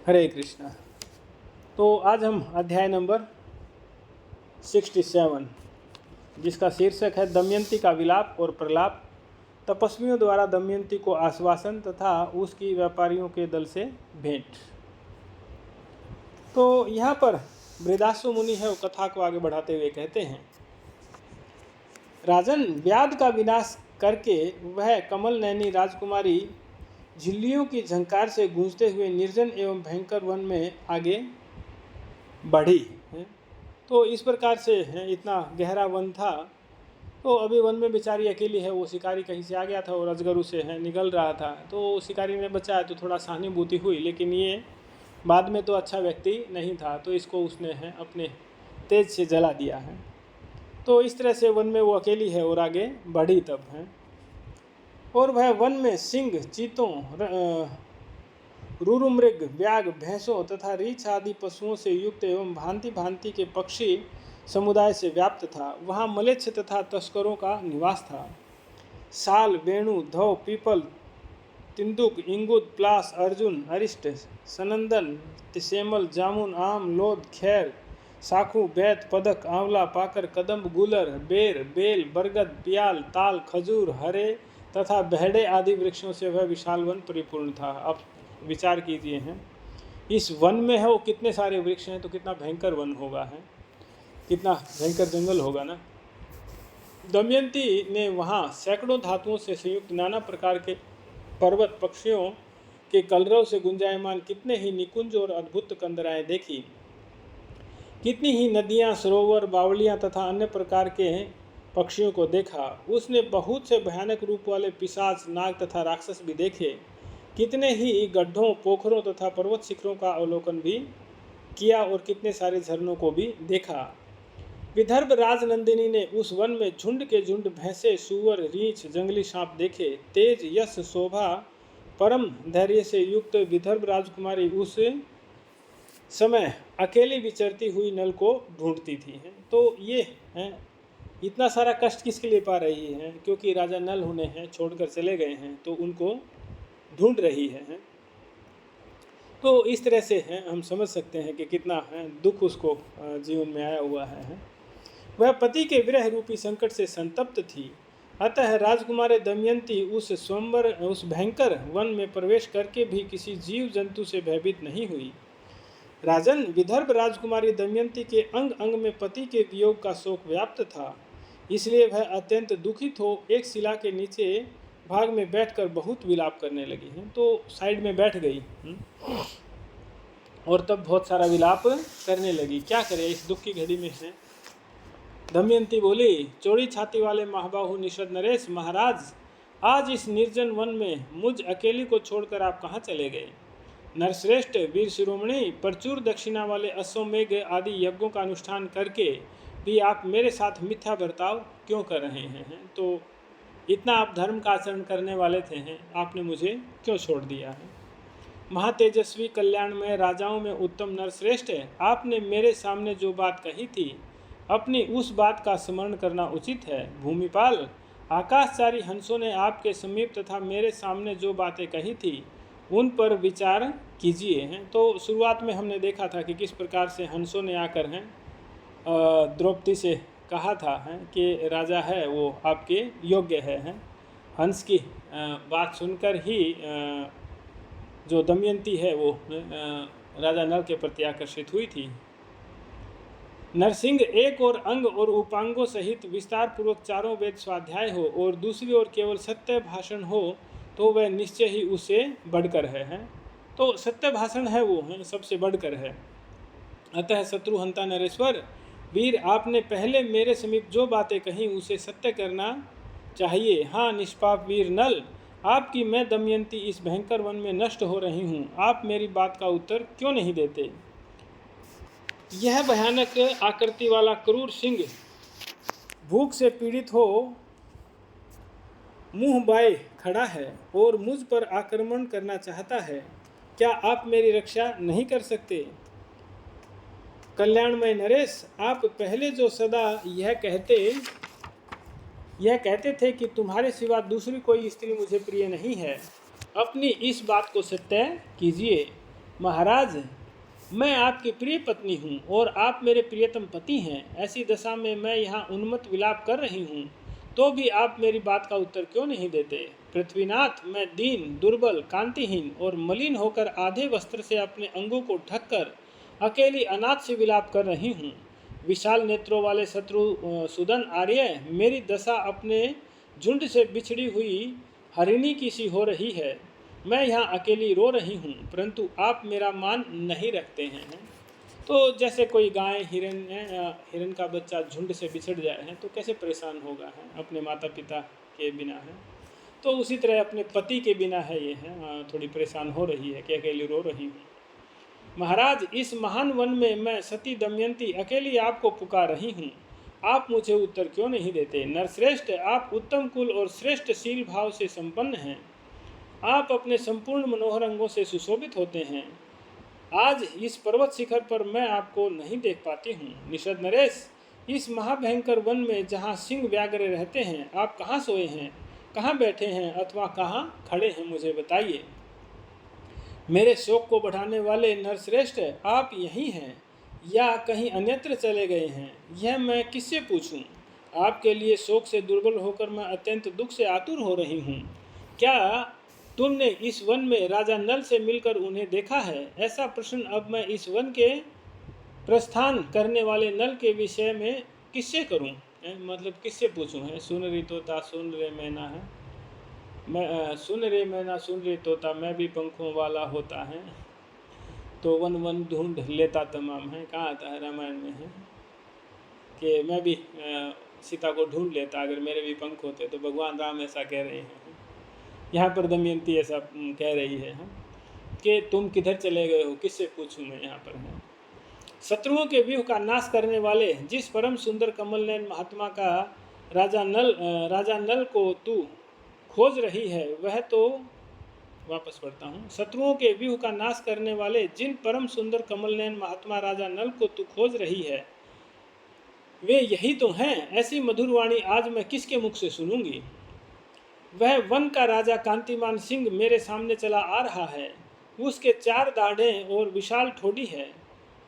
हरे कृष्णा। तो आज हम अध्याय नंबर 67 जिसका शीर्षक है दमयंती का विलाप और प्रलाप, तपस्वियों द्वारा दमयंती को आश्वासन तथा उसकी व्यापारियों के दल से भेंट। तो यहाँ पर वृदासु मुनि है वो कथा को आगे बढ़ाते हुए कहते हैं, राजन, व्याध का विनाश करके वह कमल नैनी राजकुमारी झिल्लियों की झंकार से गूंजते हुए निर्जन एवं भयंकर वन में आगे बढ़ी है। तो इस प्रकार से है, इतना गहरा वन था। तो अभी वन में बेचारी अकेली है, वो शिकारी कहीं से आ गया था और अजगर उसे है निगल रहा था, तो शिकारी ने बचाया तो थोड़ा सहानुभूति हुई, लेकिन ये बाद में तो अच्छा व्यक्ति नहीं था, तो इसको उसने है अपने तेज से जला दिया है। तो इस तरह से वन में वो अकेली है और आगे बढ़ी तब है। और वह वन में सिंह, चीतों, रुरुमृग, व्याघ, भैंसों तथा रीछ आदि पशुओं से युक्त एवं भांति भांति के पक्षी समुदाय से व्याप्त था। वहाँ मलेच्छ तथा तस्करों का निवास था। साल, वेणु, धौ, पीपल, तिंदुक, इंगुद, प्लास, अर्जुन, अरिष्ट, सनंदन, तिसेमल, जामुन, आम, लोद, खैर, साखू, बैत, पदक, आंवला, पाकर, कदम्ब, गुलर, बेर, बेल, बरगद, पियाल, ताल, खजूर, हरे तथा बहड़े आदि वृक्षों से वह विशाल वन परिपूर्ण था। अब विचार कीजिए हैं, इस वन में है वो कितने सारे वृक्ष हैं, तो कितना भयंकर वन होगा है, कितना भयंकर जंगल होगा ना। दमयंती ने वहाँ सैकड़ों धातुओं से संयुक्त नाना प्रकार के पर्वत, पक्षियों के कलरव से गुंजायमान कितने ही निकुंज और अद्भुत कंदराएं देखी। कितनी ही नदियाँ, सरोवर, बावलियाँ तथा अन्य प्रकार के पक्षियों को देखा। उसने बहुत से भयानक रूप वाले पिशाच, नाग तथा राक्षस भी देखे। कितने ही गड्ढों, पोखरों तथा पर्वत शिखरों का अवलोकन भी किया और कितने सारे झरनों को भी देखा। विदर्भ राजनंदिनी ने उस वन में झुंड के झुंड भैंसे, सूअर, रीछ, जंगली सांप देखे। तेज, यश, शोभा, परम धैर्य से युक्त विदर्भ राजकुमारी उस समय अकेली विचरती हुई नल को ढूंढती थी। तो ये हैं, इतना सारा कष्ट किसके लिए पा रही है, क्योंकि राजा नल उन्हें हैं छोड़कर चले गए हैं, तो उनको ढूंढ रही है। तो इस तरह से हैं हम समझ सकते हैं कि कितना है दुख उसको जीवन में आया हुआ है। वह पति के विरह रूपी संकट से संतप्त थी। अतः राजकुमारी दमयंती उस स्वयंवर, उस भयंकर वन में प्रवेश करके भी किसी जीव जंतु से भयभीत नहीं हुई। राजन, विदर्भ राजकुमारी दमयंती के अंग अंग में पति के वियोग का शोक व्याप्त था, इसलिए वह अत्यंत दुखित हो एक शिला के नीचे भाग में बैठकर बहुत विलाप करने लगी हैं। तो साइड में बैठ गई और तब बहुत सारा विलाप करने लगी। क्या करे इस दुख की घड़ी में है। दमयंती बोली, चौड़ी छाती वाले महाबाहु निषद नरेश महाराज, आज इस निर्जन वन में मुझ अकेली को छोड़कर आप कहाँ चले गए। नरश्रेष्ठ, वीर शिरोमणि, प्रचुर दक्षिणा वाले अश्वमेघ आदि यज्ञों का अनुष्ठान करके भी आप मेरे साथ मिथ्या बर्ताव क्यों कर रहे हैं। तो इतना आप धर्म का आचरण करने वाले थे हैं, आपने मुझे क्यों छोड़ दिया है। महातेजस्वी कल्याणमय राजाओं में उत्तम नरश्रेष्ठ, आपने मेरे सामने जो बात कही थी, अपनी उस बात का स्मरण करना उचित है। भूमिपाल, आकाशचारी हंसों ने आपके समीप तथा मेरे सामने जो बातें कही थी उन पर विचार कीजिए हैं। तो शुरुआत में हमने देखा था कि किस प्रकार से हंसों ने आकर हैं द्रौपदी से कहा था है कि राजा है वो आपके योग्य है। हंस की बात सुनकर ही जो दमयंती है वो राजा नल के प्रति आकर्षित हुई थी। नरसिंह एक और अंग और उपांगों सहित विस्तार पूर्वक चारों वेद स्वाध्याय हो और दूसरी ओर केवल सत्य भाषण हो, तो वह निश्चय ही उससे बढ़कर है। तो सत्य भाषण है वो है सबसे बढ़कर है। अतः शत्रुहंता नरेश्वर, वीर, आपने पहले मेरे समीप जो बातें कहीं उसे सत्य करना चाहिए। हाँ निष्पाप वीर नल, आपकी मैं दमयंती इस भयंकर वन में नष्ट हो रही हूँ, आप मेरी बात का उत्तर क्यों नहीं देते। यह भयानक आकृति वाला क्रूर सिंह भूख से पीड़ित हो मुंह बाए खड़ा है और मुझ पर आक्रमण करना चाहता है। क्या आप मेरी रक्षा नहीं कर सकते। कल्याणमय नरेश, आप पहले जो सदा यह कहते थे कि तुम्हारे सिवा दूसरी कोई स्त्री मुझे प्रिय नहीं है, अपनी इस बात को सत्य कीजिए। महाराज, मैं आपकी प्रिय पत्नी हूँ और आप मेरे प्रियतम पति हैं। ऐसी दशा में मैं यहाँ उन्मत्त विलाप कर रही हूँ, तो भी आप मेरी बात का उत्तर क्यों नहीं देते? पृथ्वीनाथ, मैं दीन, दुर्बल, कांतिहीन और मलिन होकर आधे वस्त्र से अपने अंगों को ढककर अकेली अनाथ से विलाप कर रही हूँ। विशाल नेत्रों वाले शत्रुसूदन आर्य, मेरी दशा अपने झुंड से बिछड़ी हुई हरिणी की सी हो रही है। मैं यहाँ अकेली रो रही हूँ, परंतु आप मेरा मान नहीं रखते हैं। तो जैसे कोई गाय हिरन का बच्चा झुंड से बिछड़ जाए है तो कैसे परेशान होगा है अपने माता पिता के बिना है, तो उसी तरह अपने पति के बिना है ये है थोड़ी परेशान हो रही है कि अकेली रो रही हूँ। महाराज, इस महान वन में मैं सती दमयंती अकेली आपको पुकार रही हूँ, आप मुझे उत्तर क्यों नहीं देते? नरश्रेष्ठ, आप उत्तम कुल और श्रेष्ठ शील भाव से संपन्न हैं। आप अपने संपूर्ण मनोहर अंगों से सुशोभित होते हैं। आज इस पर्वत शिखर पर मैं आपको नहीं देख पाती हूँ। निषद नरेश, इस महाभयंकर वन में जहाँ सिंह व्याघ्र रहते हैं, आप कहाँ सोए हैं, कहाँ बैठे हैं अथवा कहाँ खड़े हैं, मुझे बताइए। मेरे शोक को बढ़ाने वाले नरश्रेष्ठ, आप यहीं हैं या कहीं अन्यत्र चले गए हैं, यह मैं किससे पूछूं? आपके लिए शोक से दुर्बल होकर मैं अत्यंत दुख से आतुर हो रही हूँ। क्या तुमने इस वन में राजा नल से मिलकर उन्हें देखा है? ऐसा प्रश्न अब मैं इस वन के प्रस्थान करने वाले नल के विषय में किससे करूं? मतलब किससे पूछूं? है सुन रही तोता सुन रे मैना है, मैं सुन रे मैना सुन रे तोता, मैं भी पंखों वाला होता है, तो वन वन ढूंढ लेता तमाम है। कहाँ आता है रामायण में है कि मैं भी सीता को ढूंढ लेता अगर मेरे भी पंख होते, तो भगवान राम ऐसा कह रहे हैं। यहाँ पर दमयंती ऐसा कह रही है कि तुम किधर चले गए हो, किससे पूछूं मैं यहाँ पर है। शत्रुओं के व्यूह का नाश करने वाले जिस परम सुंदर कमल नयन महात्मा का राजा नल को तू खोज रही है, वह तो वापस पढ़ता हूँ। शत्रुओं के व्यूह का नाश करने वाले जिन परम सुंदर कमल नयन महात्मा राजा नल को तू खोज रही है, वे यही तो हैं। ऐसी मधुर वाणी आज मैं किसके मुख से सुनूंगी? वह वन का राजा कांतिमान सिंह मेरे सामने चला आ रहा है। उसके 4 दाढ़ें और विशाल ठोड़ी है।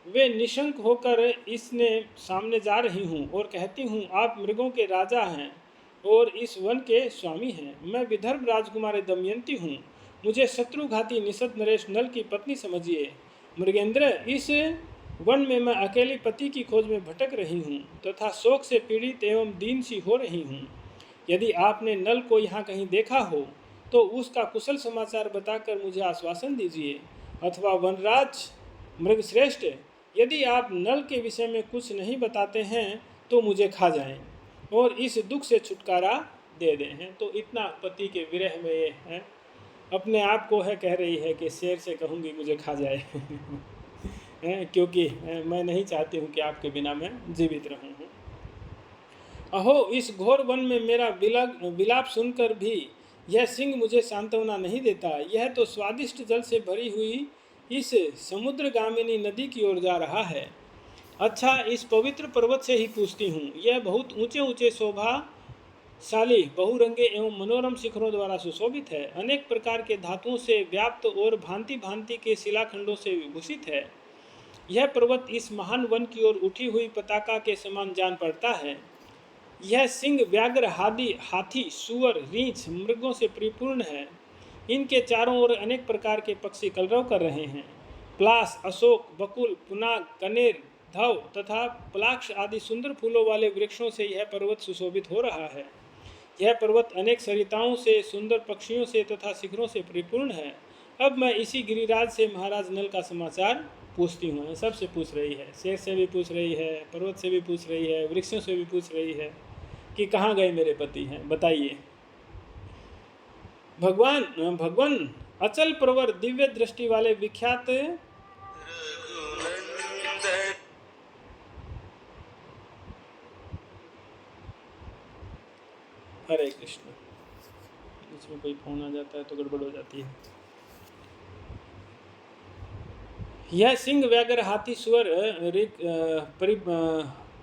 वे निशंक होकर इसने सामने जा रही हूँ और कहती हूँ, आप मृगों के राजा हैं और इस वन के स्वामी हैं। मैं विदर्भ राजकुमारी दमयंती हूँ। मुझे शत्रुघाती निषद नरेश नल की पत्नी समझिए। मृगेंद्र, इस वन में मैं अकेली पति की खोज में भटक रही हूँ तथा शोक से पीड़ित एवं दीन सी हो रही हूँ। यदि आपने नल को यहाँ कहीं देखा हो तो उसका कुशल समाचार बताकर मुझे आश्वासन दीजिए, अथवा वनराज मृगश्रेष्ठ, यदि आप नल के विषय में कुछ नहीं बताते हैं तो मुझे खा जाएं और इस दुख से छुटकारा दे दें। हैं तो इतना पति के विरह में ये है, अपने आप को है कह रही है कि शेर से कहूँगी मुझे खा जाए क्योंकि मैं नहीं चाहती हूँ कि आपके बिना मैं जीवित रहूँ। अहो, इस घोर वन में मेरा विलाप सुनकर भी यह सिंह मुझे सांत्वना नहीं देता। यह तो स्वादिष्ट जल से भरी हुई इस समुद्रगामिनी नदी की ओर जा रहा है। अच्छा, इस पवित्र पर्वत से ही पूछती हूँ। यह बहुत ऊंचे ऊंचे शोभाशाली बहुरंगे एवं मनोरम शिखरों द्वारा सुशोभित है। अनेक प्रकार के धातुओं से व्याप्त और भांति भांति के शिलाखंडों से विभूषित है। यह पर्वत इस महान वन की ओर उठी हुई पताका के समान जान पड़ता है। यह सिंह व्याघ्र हाथी सूअर रीछ मृगों से परिपूर्ण है। इनके चारों ओर अनेक प्रकार के पक्षी कलरव कर रहे हैं। प्लास, अशोक, बकुल, पुनाग, कनेर, धव तथा पलाक्ष आदि सुंदर फूलों वाले वृक्षों से यह पर्वत सुशोभित हो रहा है। यह पर्वत अनेक सरिताओं से, सुंदर पक्षियों से तथा शिखरों से परिपूर्ण है। अब मैं इसी गिरिराज से महाराज नल का समाचार पूछती हूँ। सबसे पूछ रही है, शेर से भी पूछ रही है, पर्वत से भी पूछ रही है, वृक्षों से भी पूछ रही है कि कहाँ गए मेरे पति हैं, बताइए। भगवान अचल प्रवर दिव्य दृष्टि वाले विख्यात हरे कृष्ण। इसमें कोई फोन आ जाता है तो गड़बड़ हो जाती है। यह सिंह व्याघ्र हाथी सूअर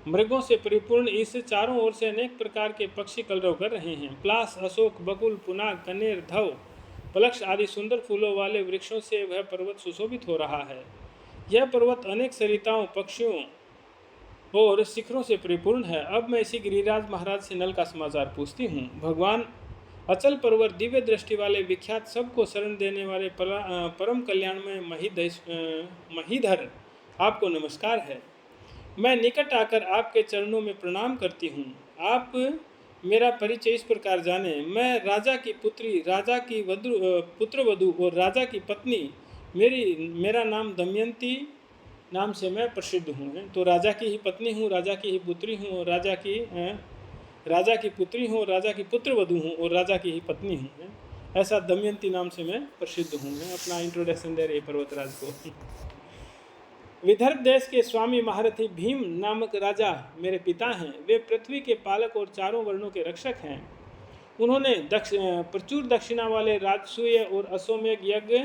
मृगों से परिपूर्ण इस चारों ओर से अनेक प्रकार के पक्षी कलरव कर रहे हैं। प्लास, अशोक, बकुल, पुनाग, कनेर, धव पलक्ष आदि सुंदर फूलों वाले वृक्षों से वह पर्वत सुशोभित हो रहा है। यह पर्वत अनेक सरिताओं, पक्षियों और शिखरों से परिपूर्ण है। अब मैं इसी गिरिराज महाराज से नल का समाचार पूछती हूँ। भगवान अचल पर्वत, दिव्य दृष्टि वाले, विख्यात, सबको शरण देने वाले परम कल्याण में महीधर, आपको नमस्कार है। मैं निकट आकर आपके चरणों में प्रणाम करती हूँ। आप मेरा परिचय इस प्रकार जाने। मैं राजा की पुत्री, राजा की पुत्रवधू और राजा की पत्नी। मेरा नाम दमयंती नाम से मैं प्रसिद्ध हूँ। तो राजा की ही पत्नी हूँ, राजा की ही पुत्री हूँ, और राजा की पुत्री हूँ, राजा की पुत्रवधू हूँ और राजा की ही पत्नी हूँ। ऐसा दमयंती नाम से मैं प्रसिद्ध हूँ। अपना इंट्रोडक्शन दे रहे पर्वतराज को। विदर्भ देश के स्वामी महारथी भीम नामक राजा मेरे पिता हैं। वे पृथ्वी के पालक और चारों वर्णों के रक्षक हैं। उन्होंने प्रचुर दक्षिणा वाले राजसूय और अश्वमेध यज्ञ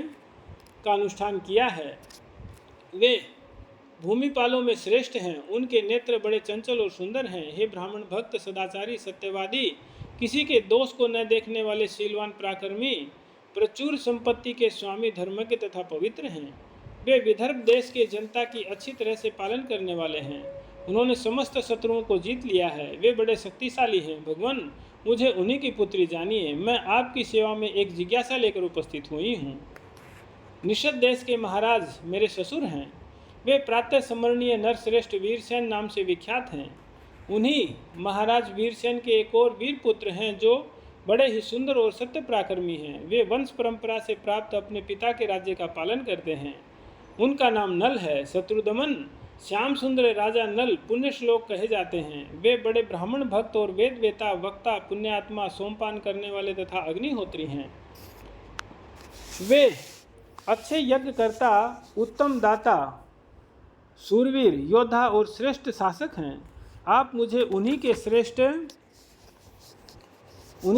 का अनुष्ठान किया है। वे भूमिपालों में श्रेष्ठ हैं। उनके नेत्र बड़े चंचल और सुंदर हैं। हे ब्राह्मण भक्त, सदाचारी, सत्यवादी, किसी के दोष को न देखने वाले, शीलवान, पराक्रमी, प्रचुर संपत्ति के स्वामी, धर्मज्ञ तथा पवित्र हैं। वे विदर्भ देश के जनता की अच्छी तरह से पालन करने वाले हैं। उन्होंने समस्त शत्रुओं को जीत लिया है। वे बड़े शक्तिशाली हैं। भगवान, मुझे उन्हीं की पुत्री जानिए। मैं आपकी सेवा में एक जिज्ञासा लेकर उपस्थित हुई हूँ। निषद देश के महाराज मेरे ससुर हैं। वे प्रातः स्मरणीय नरश्रेष्ठ वीरसेन नाम से विख्यात हैं। उन्हीं महाराज वीरसेन के एक और वीर पुत्र हैं जो बड़े ही सुंदर और सत्य पराक्रमी हैं। वे वंश परंपरा से प्राप्त अपने पिता के राज्य का पालन करते हैं। उनका नाम नल है। शत्रुदमन, श्याम सुंदर राजा नल पुण्य श्लोक कहे जाते हैं। वे बड़े ब्राह्मण भक्त और वेद वेता, वक्ता, पुण्यात्मा, सोमपान करने वाले तथा अग्निहोत्री हैं। वे अच्छे यज्ञकर्ता, उत्तम दाता, सूरवीर, योद्धा और श्रेष्ठ शासक हैं। आप मुझे उन्हीं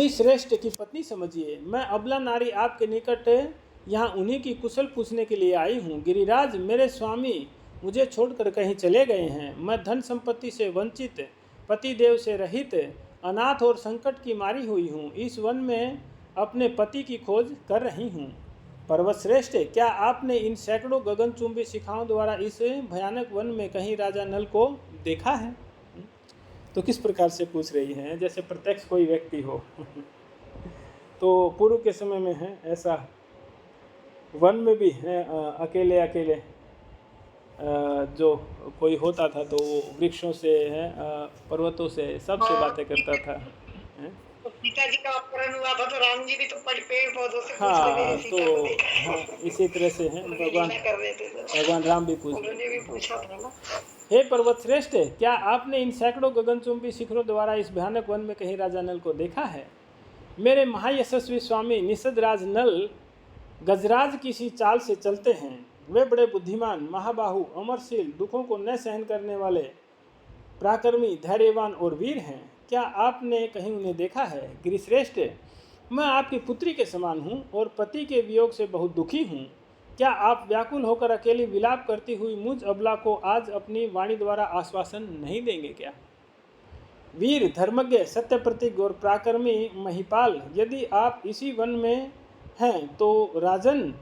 श्रेष्ठ की पत्नी समझिए। मैं अबला नारी आपके निकट यहाँ उन्हीं की कुशल पूछने के लिए आई हूँ। गिरिराज, मेरे स्वामी मुझे छोड़कर कहीं चले गए हैं। मैं धन संपत्ति से वंचित, पतिदेव से रहित, अनाथ और संकट की मारी हुई हूँ। इस वन में अपने पति की खोज कर रही हूँ। पर्वत श्रेष्ठ, क्या आपने इन सैकड़ों गगनचुंबी शिखाओं द्वारा इस भयानक वन में कहीं राजा नल को देखा है? तो किस प्रकार से पूछ रही हैं, जैसे प्रत्यक्ष कोई व्यक्ति हो। तो पूर्व के समय में है ऐसा, वन में भी है अकेले अकेले जो कोई होता था तो वो वृक्षों से है, पर्वतों से, सबसे बातें करता था। तो पिताजी का अपहरण हुआ था तो राम जी भी तो पेड़ पौधों से इसी तरह से है भगवान राम भी पूछा था ना। हे पर्वत श्रेष्ठ, क्या आपने इन सैकड़ों गगनचुंबी शिखरों द्वारा इस भयानक वन में कहीं राजा नल को देखा है? मेरे महायशस्वी स्वामी निषद राज नल गजराज की सी चाल से चलते हैं। वे बड़े बुद्धिमान, महाबाहु, अमरशील, दुखों को न सहन करने वाले, पराक्रमी, धैर्यवान और वीर हैं। क्या आपने कहीं उन्हें देखा है? गिरिश्रेष्ठ, मैं आपकी पुत्री के समान हूँ और पति के वियोग से बहुत दुखी हूँ। क्या आप व्याकुल होकर अकेली विलाप करती हुई मुझ अबला को आज अपनी वाणी द्वारा आश्वासन नहीं देंगे क्या? वीर, धर्मज्ञ, सत्य प्रतीक और पराक्रमी महिपाल, यदि आप इसी वन में हैं तो राजन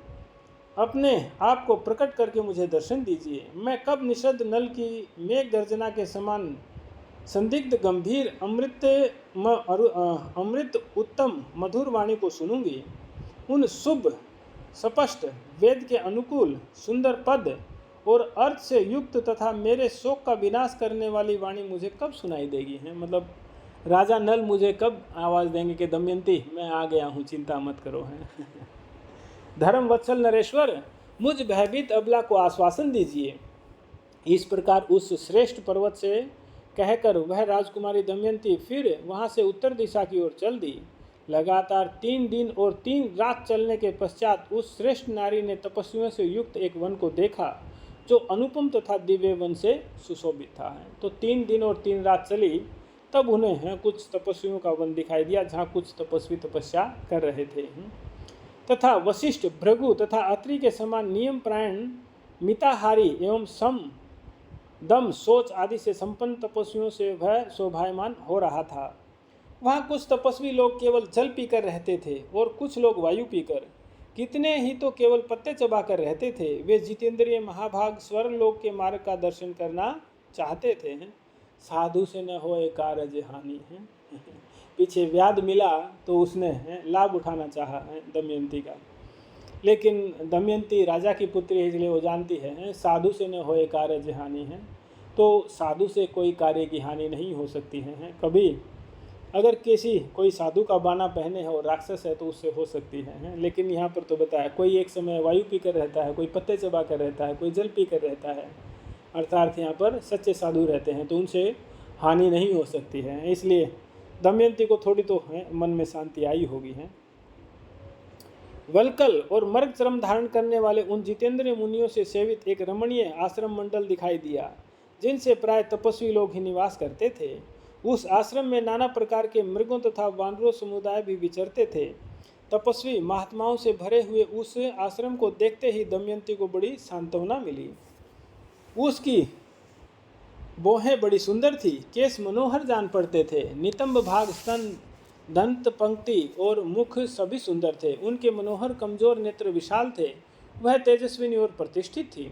अपने आप को प्रकट करके मुझे दर्शन दीजिए। मैं कब निषद नल की मेघ गर्जना के समान संदिग्ध, गंभीर, अमृत उत्तम मधुर वाणी को सुनूंगी? उन शुभ, स्पष्ट, वेद के अनुकूल, सुंदर पद और अर्थ से युक्त तथा मेरे शोक का विनाश करने वाली वाणी मुझे कब सुनाई देगी? है मतलब राजा नल मुझे कब आवाज़ देंगे कि दमयंती मैं आ गया हूँ, चिंता मत करो। है धर्म वत्सल नरेश्वर, मुझ भयभीत अबला को आश्वासन दीजिए। इस प्रकार उस श्रेष्ठ पर्वत से कहकर वह राजकुमारी दमयंती फिर वहाँ से उत्तर दिशा की ओर चल दी। लगातार 3 दिन और 3 रात चलने के पश्चात उस श्रेष्ठ नारी ने तपस्वियों से युक्त एक वन को देखा जो अनुपम तथा दिव्य वन से सुशोभित था। तो 3 दिन और 3 रात चली, तब उन्हें कुछ तपस्वियों का वन दिखाई दिया जहाँ कुछ तपस्वी तपस्या कर रहे थे। तथा वशिष्ठ, भृगु तथा अत्रि के समान नियम प्रायण, मिताहारी एवं सम, दम, सोच आदि से संपन्न तपस्वियों से वह शोभायमान हो रहा था। वहाँ कुछ तपस्वी लोग केवल जल पीकर रहते थे और कुछ लोग वायु पीकर, कितने ही तो केवल पत्ते चबाकर रहते थे। वे जितेंद्रिय महाभाग स्वर्गलोक के मार्ग का दर्शन करना चाहते थे। साधु से न होए कारज हानि है। पीछे व्याध मिला तो उसने लाभ उठाना चाहा है दमयंती का, लेकिन दमयंती राजा की पुत्री है, इसलिए वो जानती है साधु से न होए कारज हानि है। तो साधु से कोई कार्य की हानि नहीं हो सकती है। कभी अगर कोई साधु का बाना पहने है और राक्षस है तो उससे हो सकती है। लेकिन यहाँ पर तो बताया कोई एक समय वायु पीकर रहता है, कोई पत्ते चबा कर रहता है, कोई जल पीकर रहता है, अर्थात यहाँ पर सच्चे साधु रहते हैं तो उनसे हानि नहीं हो सकती है। इसलिए दमयंती को थोड़ी तो मन में शांति आई होगी है। वल्कल और मर्ग चरम धारण करने वाले उन जितेंद्रिय मुनियों से सेवित एक रमणीय आश्रम मंडल दिखाई दिया, जिनसे प्राय तपस्वी लोग ही निवास करते थे। उस आश्रम में नाना प्रकार के मृगों तथा वानरों समुदाय भी विचरते थे। तपस्वी महात्माओं से भरे हुए उस आश्रम को देखते ही दमयंती को बड़ी सांत्वना मिली। उसकी बोहें बड़ी सुंदर थी, केस मनोहर जान पड़ते थे, नितंब भाग, स्तन, दंत पंक्ति और मुख सभी सुंदर थे। उनके मनोहर कमजोर नेत्र विशाल थे। वह तेजस्विनी और प्रतिष्ठित थी।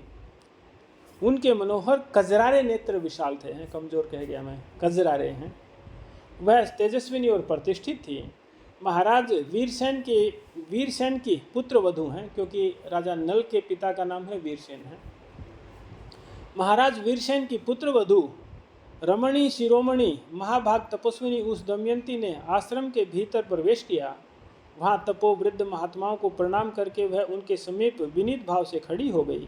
उनके मनोहर कजरारे नेत्र विशाल थे, कमजोर कह गया मैं, कजरारे हैं। वह तेजस्विनी और प्रतिष्ठित थी। महाराज वीरसेन की पुत्र वधू हैं, क्योंकि राजा नल के पिता का नाम है वीरसेन है। महाराज वीरसेन की पुत्र वधू रमणी शिरोमणि महाभाग तपस्विनी उस दमयंती ने आश्रम के भीतर प्रवेश किया। वहाँ तपो वृद्ध महात्माओं को प्रणाम करके वह उनके समीप विनीत भाव से खड़ी हो गई।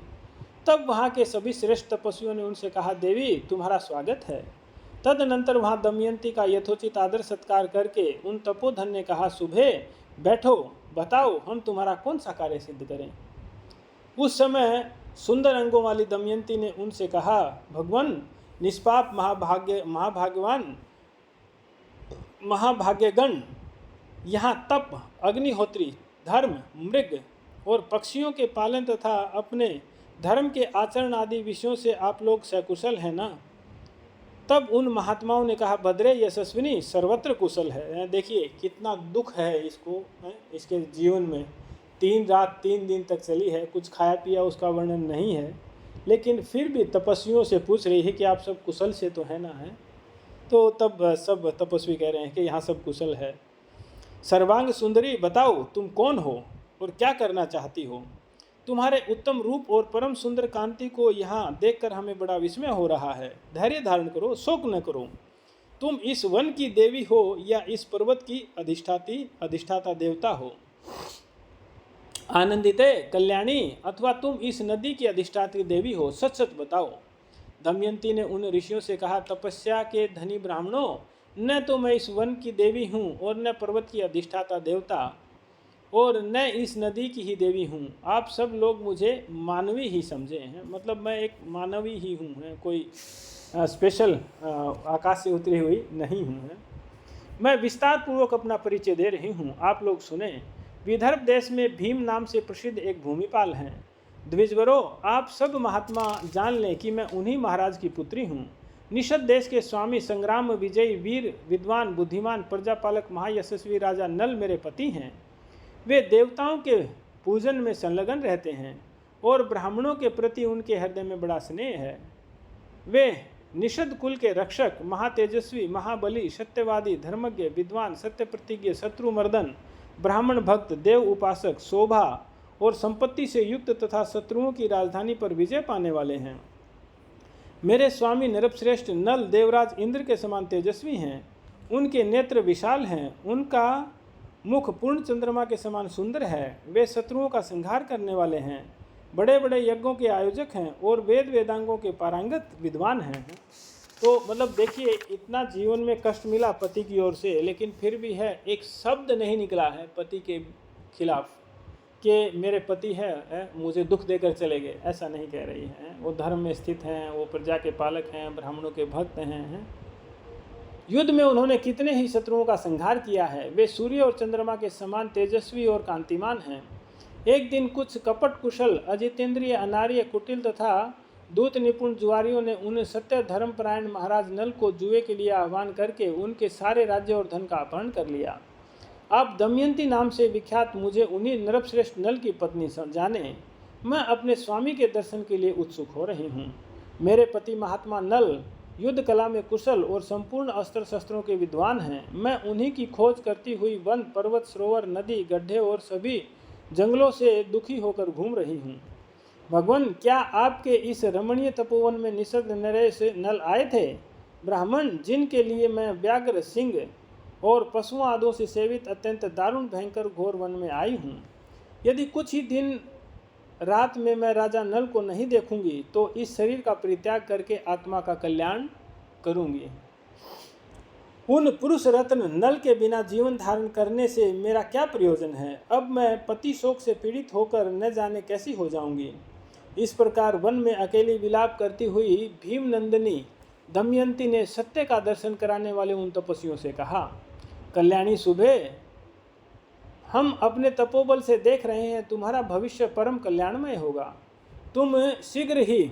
तब वहाँ के सभी श्रेष्ठ तपस्वियों ने उनसे कहा, देवी तुम्हारा स्वागत है। तदनंतर वहाँ दमयंती का यथोचित आदर सत्कार करके उन तपोधन ने कहा, सुबह बैठो, बताओ हम तुम्हारा कौन सा कार्य सिद्ध करें। उस समय सुंदर अंगों वाली दमयंती ने उनसे कहा, भगवान निष्पाप महाभाग्यगण यहाँ तप, अग्निहोत्री, धर्म, मृग और पक्षियों के पालन तथा अपने धर्म के आचरण आदि विषयों से आप लोग सकुशल हैं ना। तब उन महात्माओं ने कहा, भद्रे यशस्विनी सर्वत्र कुशल है। देखिए कितना दुख है इसको, इसके जीवन में 3 रात 3 दिन तक चली है, कुछ खाया पिया उसका वर्णन नहीं है, लेकिन फिर भी तपस्वियों से पूछ रही है कि आप सब कुशल से तो है ना है। तो तब सब तपस्वी कह रहे हैं कि यहाँ सब कुशल है। सर्वांग सुंदरी बताओ तुम कौन हो और क्या करना चाहती हो। तुम्हारे उत्तम रूप और परम सुंदर कांति को यहाँ देखकर हमें बड़ा विस्मय हो रहा है। धैर्य धारण करो, शोक न करो। तुम इस वन की देवी हो या इस पर्वत की अधिष्ठाता देवता हो। आनंदिते कल्याणी, अथवा तुम इस नदी की अधिष्ठात्री देवी हो, सच सच बताओ। दमयंती ने उन ऋषियों से कहा, तपस्या के धनी ब्राह्मणों, न तो मैं इस वन की देवी हूँ और न पर्वत की अधिष्ठाता देवता और न इस नदी की ही देवी हूँ। आप सब लोग मुझे मानवी ही समझे हैं, मतलब मैं एक मानवी ही हूँ, कोई स्पेशल आकाश से उतरी हुई नहीं हूँ। मैं विस्तार पूर्वक अपना परिचय दे रही हूँ, आप लोग सुने। विदर्भ देश में भीम नाम से प्रसिद्ध एक भूमिपाल हैं। द्विजवरों, आप सब महात्मा जान लें कि मैं उन्हीं महाराज की पुत्री हूँ। निषद देश के स्वामी संग्राम विजयी वीर विद्वान बुद्धिमान प्रजापालक महायशस्वी राजा नल मेरे पति हैं। वे देवताओं के पूजन में संलग्न रहते हैं और ब्राह्मणों के प्रति उनके हृदय में बड़ा स्नेह है। वे निषद कुल के रक्षक, महातेजस्वी, महाबली, सत्यवादी, धर्मज्ञ, विद्वान, सत्य प्रतिज्ञ, शत्रुमर्दन, ब्राह्मण भक्त, देव उपासक, शोभा और संपत्ति से युक्त तथा शत्रुओं की राजधानी पर विजय पाने वाले हैं। मेरे स्वामी नरपश्रेष्ठ नल देवराज इंद्र के समान तेजस्वी हैं। उनके नेत्र विशाल हैं, उनका मुख पूर्ण चंद्रमा के समान सुंदर है। वे शत्रुओं का संहार करने वाले हैं, बड़े बड़े यज्ञों के आयोजक हैं और वेद वेदांगों के पारंगत विद्वान हैं। तो मतलब देखिए, इतना जीवन में कष्ट मिला पति की ओर से, लेकिन फिर भी है एक शब्द नहीं निकला है पति के खिलाफ कि मेरे पति है मुझे दुख देकर चले गए, ऐसा नहीं कह रही हैं। वो धर्म में स्थित हैं, वो प्रजा के पालक हैं, ब्राह्मणों के भक्त हैं। युद्ध में उन्होंने कितने ही शत्रुओं का संहार किया है। वे सूर्य और चंद्रमा के समान तेजस्वी और कांतिमान हैं। एक दिन कुछ कपट कुशल, अजितेंद्रिय, अनार्य, कुटिल तथा दूत निपुण जुआरियों ने उन सत्य धर्मपरायण महाराज नल को जुए के लिए आह्वान करके उनके सारे राज्य और धन का अपहरण कर लिया। आप दमयंती नाम से विख्यात मुझे उन्हीं नरपश्रेष्ठ नल की पत्नी जाने। मैं अपने स्वामी के दर्शन के लिए उत्सुक हो रही हूँ। मेरे पति महात्मा नल युद्ध कला में कुशल और संपूर्ण अस्त्र शस्त्रों के विद्वान हैं। मैं उन्हीं की खोज करती हुई वन, पर्वत, सरोवर, नदी, गड्ढे और सभी जंगलों से दुखी होकर घूम रही हूँ। भगवान, क्या आपके इस रमणीय तपोवन में निषद नरेश नल आए थे? ब्राह्मण, जिनके लिए मैं व्याघ्र, सिंह और पशुओं आदि से सेवित अत्यंत दारुण भयंकर घोर वन में आई हूँ। यदि कुछ ही दिन रात में मैं राजा नल को नहीं देखूंगी तो इस शरीर का परित्याग करके आत्मा का कल्याण करूंगी। उन पुरुष रत्न नल के बिना जीवन धारण करने से मेरा क्या प्रयोजन है? अब मैं पति शोक से पीड़ित होकर न जाने कैसी हो जाऊंगी। इस प्रकार वन में अकेली विलाप करती हुई भीमनंदिनी दमयंती ने सत्य का दर्शन कराने वाले उन तपस्वियों से कहा, कल्याणी सुबह, हम अपने तपोबल से देख रहे हैं तुम्हारा भविष्य परम कल्याणमय होगा। तुम शीघ्र ही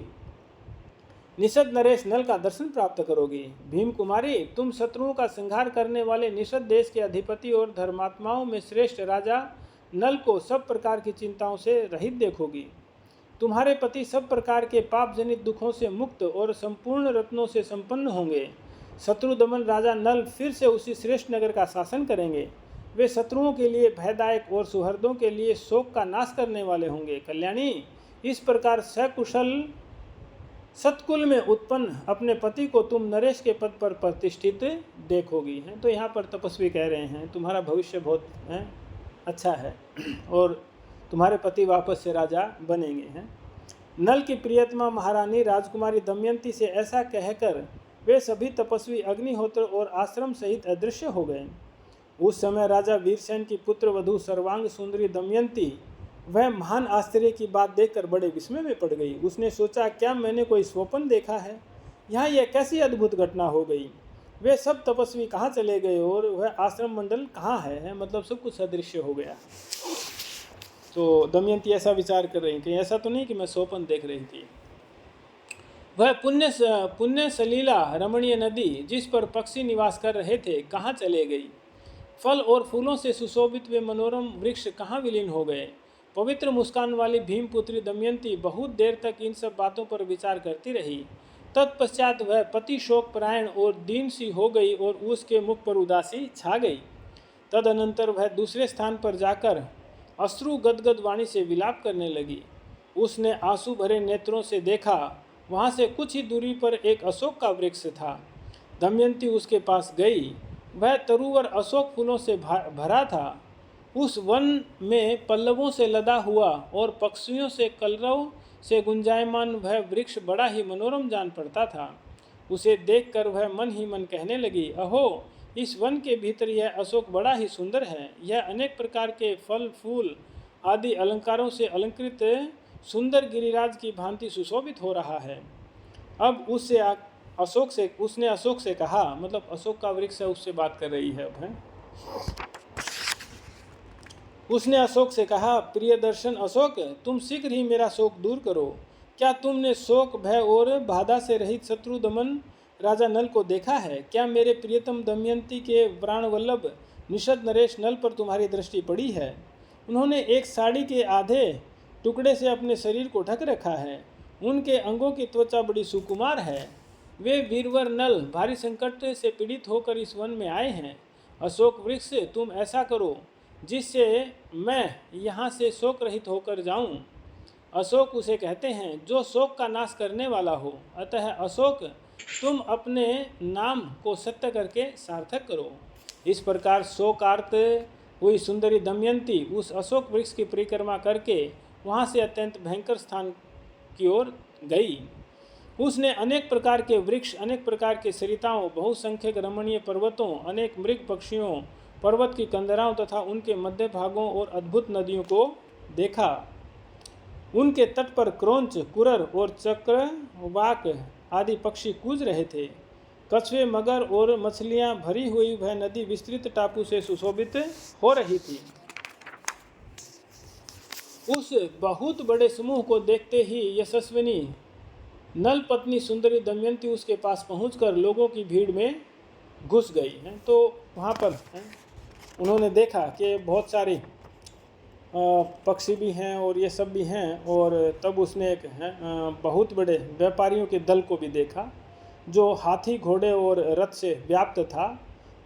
निषद नरेश नल का दर्शन प्राप्त करोगी। भीम कुमारी, तुम शत्रुओं का संहार करने वाले निषद देश के अधिपति और धर्मात्माओं में श्रेष्ठ राजा नल को सब प्रकार की चिंताओं से रहित देखोगी। तुम्हारे पति सब प्रकार के पाप जनित दुखों से मुक्त और संपूर्ण रत्नों से संपन्न होंगे। शत्रु दमन राजा नल फिर से उसी श्रेष्ठ नगर का शासन करेंगे। वे शत्रुओं के लिए भयदायक और सुहृदों के लिए शोक का नाश करने वाले होंगे। कल्याणी, इस प्रकार सकुशल सतकुल में उत्पन्न अपने पति को तुम नरेश के पद पर प्रतिष्ठित देखोगी। हैं तो यहाँ पर तपस्वी कह रहे हैं तुम्हारा भविष्य बहुत अच्छा है और तुम्हारे पति वापस से राजा बनेंगे। हैं नल की प्रियतमा महारानी राजकुमारी दमयंती से ऐसा कहकर वे सभी तपस्वी अग्निहोत्र और आश्रम सहित अदृश्य हो गए। उस समय राजा वीरसेन की पुत्र वधू सर्वांग सुंदरी दमयंती वह महान आश्चर्य की बात देखकर बड़े विस्मय में पड़ गई। उसने सोचा, क्या मैंने कोई स्वप्न देखा है? यहाँ यह कैसी अद्भुत घटना हो गई? वे सब तपस्वी कहाँ चले गए और वह आश्रम मंडल कहाँ है? मतलब सब कुछ अदृश्य हो गया। तो दमयंती ऐसा विचार कर रही थी, ऐसा तो नहीं कि मैं स्वप्न देख रही थी। वह पुण्य सलीला रमणीय नदी जिस पर पक्षी निवास कर रहे थे कहाँ चले गई? फल और फूलों से सुशोभित वे मनोरम वृक्ष कहाँ विलीन हो गए? पवित्र मुस्कान वाली भीमपुत्री दमयंती बहुत देर तक इन सब बातों पर विचार करती रही। तत्पश्चात वह पति शोक परायण और दीन सी हो गई और उसके मुख पर उदासी छा गई। तदनंतर वह दूसरे स्थान पर जाकर अश्रु गदगद वाणी से विलाप करने लगी। उसने आंसू भरे नेत्रों से देखा, वहाँ से कुछ ही दूरी पर एक अशोक का वृक्ष था। दमयंती उसके पास गई। वह तरुवर अशोक फूलों से भरा था। उस वन में पल्लवों से लदा हुआ और पक्षियों से कलरव से गुंजायमान वह वृक्ष बड़ा ही मनोरम जान पड़ता था। उसे देखकर वह मन ही मन कहने लगी, अहो, इस वन के भीतर यह अशोक बड़ा ही सुंदर है। यह अनेक प्रकार के फल फूल आदि अलंकारों से अलंकृत सुंदर गिरिराज की भांति सुशोभित हो रहा है। अब उसने अशोक से कहा, मतलब अशोक का वृक्ष है, उससे बात कर रही है अब है। उसने अशोक से कहा, प्रिय दर्शन अशोक, तुम शीघ्र ही मेरा शोक दूर करो। क्या तुमने शोक, भय और बाधा से रहित शत्रु दमन राजा नल को देखा है? क्या मेरे प्रियतम दमयंती के प्राणवल्लभ निषद नरेश नल पर तुम्हारी दृष्टि पड़ी है? उन्होंने एक साड़ी के आधे टुकड़े से अपने शरीर को ढक रखा है। उनके अंगों की त्वचा बड़ी सुकुमार है। वे वीरवर नल भारी संकट से पीड़ित होकर इस वन में आए हैं। अशोक वृक्ष, तुम ऐसा करो जिससे मैं यहाँ से शोक रहित होकर जाऊँ। अशोक उसे कहते हैं जो शोक का नाश करने वाला हो। अतः अशोक, तुम अपने नाम को सत्य करके सार्थक करो। इस प्रकार शोकार्त हुई सुंदरी दमयंती उस अशोक वृक्ष की परिक्रमा करके वहाँ से अत्यंत भयंकर स्थान की ओर गई। उसने अनेक प्रकार के वृक्ष, अनेक प्रकार के सरिताओं, बहुसंख्यक रमणीय पर्वतों, अनेक मृग पक्षियों, पर्वत की कंदराओं तथा उनके मध्य भागों और अद्भुत नदियों को देखा। उनके तट पर क्रोंच, कुरर और चक्रवाक आदि पक्षी कूज रहे थे। कछुए, मगर और मछलियां भरी हुई वह नदी विस्तृत टापू से सुशोभित हो रही थी। उस बहुत बड़े समूह को देखते ही यशस्विनी नल पत्नी सुंदरी दमयंती उसके पास पहुंचकर लोगों की भीड़ में घुस गई है। तो वहाँ पर उन्होंने देखा कि बहुत सारे पक्षी भी हैं और ये सब भी हैं, और तब उसने एक बहुत बड़े व्यापारियों के दल को भी देखा जो हाथी, घोड़े और रथ से व्याप्त था,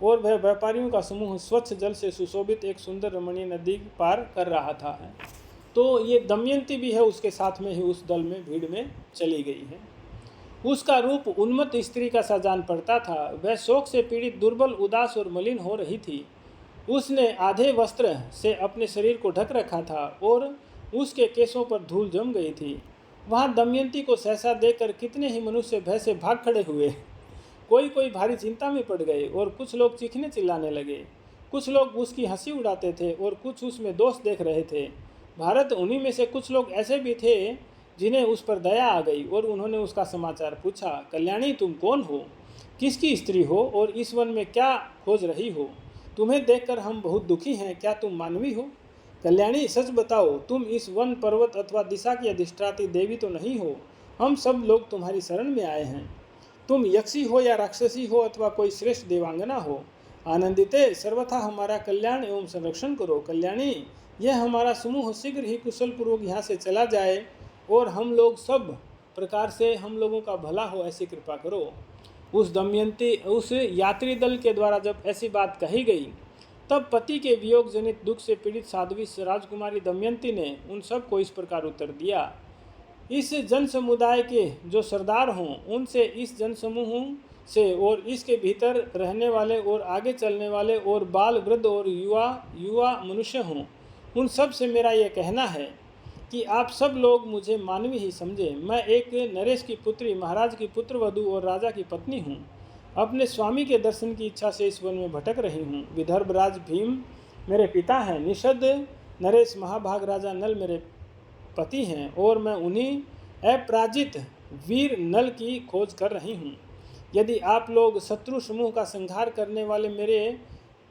और वह व्यापारियों का समूह स्वच्छ जल से सुशोभित एक सुंदर रमणीय नदी पार कर रहा था। तो ये दमयंती भी है, उसके साथ में ही उस दल में, भीड़ में चली गई है। उसका रूप उन्मत्त स्त्री का सा जान पड़ता था। वह शोक से पीड़ित, दुर्बल, उदास और मलिन हो रही थी। उसने आधे वस्त्र से अपने शरीर को ढक रखा था और उसके केशों पर धूल जम गई थी। वहाँ दमयंती को सहसा देखकर कितने ही मनुष्य भय से भाग खड़े हुए। कोई भारी चिंता में पड़ गए और कुछ लोग चीखने चिल्लाने लगे। कुछ लोग उसकी हंसी उड़ाते थे और कुछ उसमें दोष देख रहे थे। भारत, उन्हीं में से कुछ लोग ऐसे भी थे जिन्हें उस पर दया आ गई और उन्होंने उसका समाचार पूछा। कल्याणी, तुम कौन हो? किसकी स्त्री हो और इस वन में क्या खोज रही हो? तुम्हें देखकर हम बहुत दुखी हैं। क्या तुम मानवी हो? कल्याणी, सच बताओ, तुम इस वन, पर्वत अथवा दिशा की अधिष्ठात्री देवी तो नहीं हो? हम सब लोग तुम्हारी शरण में आए हैं। तुम यक्षी हो या राक्षसी हो अथवा कोई श्रेष्ठ देवांगना हो, आनंदिते, सर्वथा हमारा कल्याण एवं संरक्षण करो। कल्याणी, यह हमारा समूह शीघ्र ही कुशल पूर्वक यहाँ से चला जाए और हम लोग सब प्रकार से हम लोगों का भला हो, ऐसी कृपा करो। उस यात्री दल के द्वारा जब ऐसी बात कही गई, तब पति के वियोग जनित दुख से पीड़ित साध्वी राजकुमारी दमयंती ने उन सब को इस प्रकार उत्तर दिया। इस जन समुदाय के जो सरदार हों, उनसे, इस जन समूह से और इसके भीतर रहने वाले और आगे चलने वाले और बाल, वृद्ध और युवा मनुष्य हों, उन सब से मेरा यह कहना है कि आप सब लोग मुझे मानवी ही समझे। मैं एक नरेश की पुत्री, महाराज की पुत्र वधू और राजा की पत्नी हूँ। अपने स्वामी के दर्शन की इच्छा से इस वन में भटक रही हूँ। विदर्भ राज भीम मेरे पिता हैं। निषद नरेश महाभाग राजा नल मेरे पति हैं और मैं उन्हीं अपराजित वीर नल की खोज कर रही हूँ। यदि आप लोग शत्रु समूह का संहार करने वाले मेरे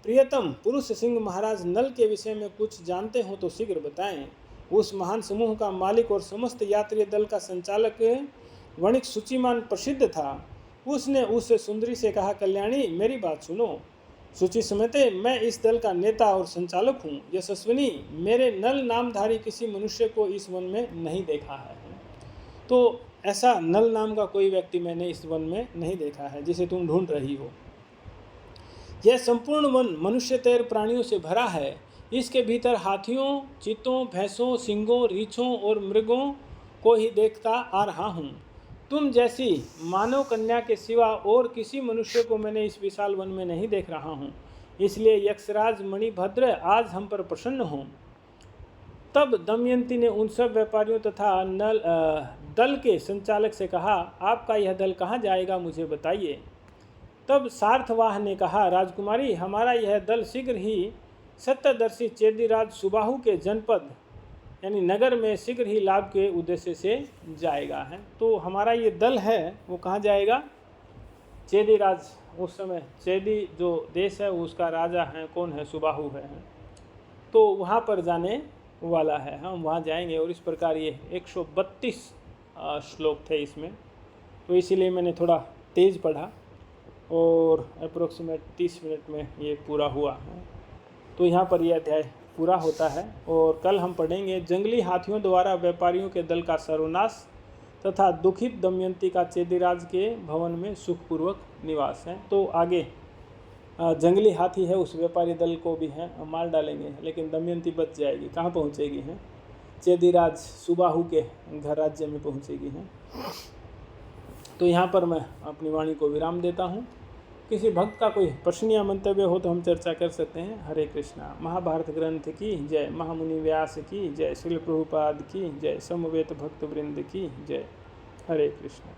प्रियतम पुरुष सिंह महाराज नल के विषय में कुछ जानते हो तो शीघ्र बताएं। उस महान समूह का मालिक और समस्त यात्री दल का संचालक वणिक सूचिमान प्रसिद्ध था। उसने उस सुंदरी से कहा, कल्याणी, मेरी बात सुनो। सूची समेते, मैं इस दल का नेता और संचालक हूँ। यशस्विनी, मेरे नल नामधारी किसी मनुष्य को इस वन में नहीं देखा है। तो ऐसा नल नाम का कोई व्यक्ति मैंने इस वन में नहीं देखा है जिसे तुम ढूंढ रही हो। यह संपूर्ण वन मनुष्यतेर प्राणियों से भरा है। इसके भीतर हाथियों, चीतों, भैंसों, सिंगों, रीछों और मृगों को ही देखता आ रहा हूँ। तुम जैसी मानव कन्या के सिवा और किसी मनुष्य को मैंने इस विशाल वन में नहीं देख रहा हूँ। इसलिए यक्षराज मणिभद्र आज हम पर प्रसन्न हों। तब दमयंती ने उन सब व्यापारियों तथा दल के संचालक से कहा, आपका यह दल कहाँ जाएगा, मुझे बताइए। तब सार्थवाह ने कहा, राजकुमारी, हमारा यह दल शीघ्र ही सत्यदर्शी चेदीराज सुबाहु के जनपद यानी नगर में शीघ्र ही लाभ के उद्देश्य से जाएगा है। तो हमारा ये दल है वो कहाँ जाएगा? चेदीराज, उस समय चेदी जो देश है उसका राजा है, कौन है? सुबाहु है। तो वहाँ पर जाने वाला है, हम वहाँ जाएंगे। और इस प्रकार ये 132 श्लोक थे इसमें, तो इसीलिए मैंने थोड़ा तेज़ पढ़ा और अप्रोक्सीमेट 30 मिनट में ये पूरा हुआ है। तो यहाँ पर यह अध्याय पूरा होता है और कल हम पढ़ेंगे जंगली हाथियों द्वारा व्यापारियों के दल का सर्वनाश तथा दुखित दमयंती का चेदीराज के भवन में सुखपूर्वक निवास है। तो आगे जंगली हाथी है, उस व्यापारी दल को भी है मार डालेंगे, लेकिन दमयंती बच जाएगी। कहाँ पहुँचेगी है? चेदीराज सुबाहु के घर राज्य में पहुँचेगी है। तो यहाँ पर मैं अपनी वाणी को विराम देता हूँ। किसी भक्त का कोई प्रश्न या मंतव्य हो तो हम चर्चा कर सकते हैं। हरे कृष्णा। महाभारत ग्रंथ की जय, महामुनि व्यास की जय, श्रील प्रभुपाद की जय, समवेत भक्त वृंद की जय। हरे कृष्णा।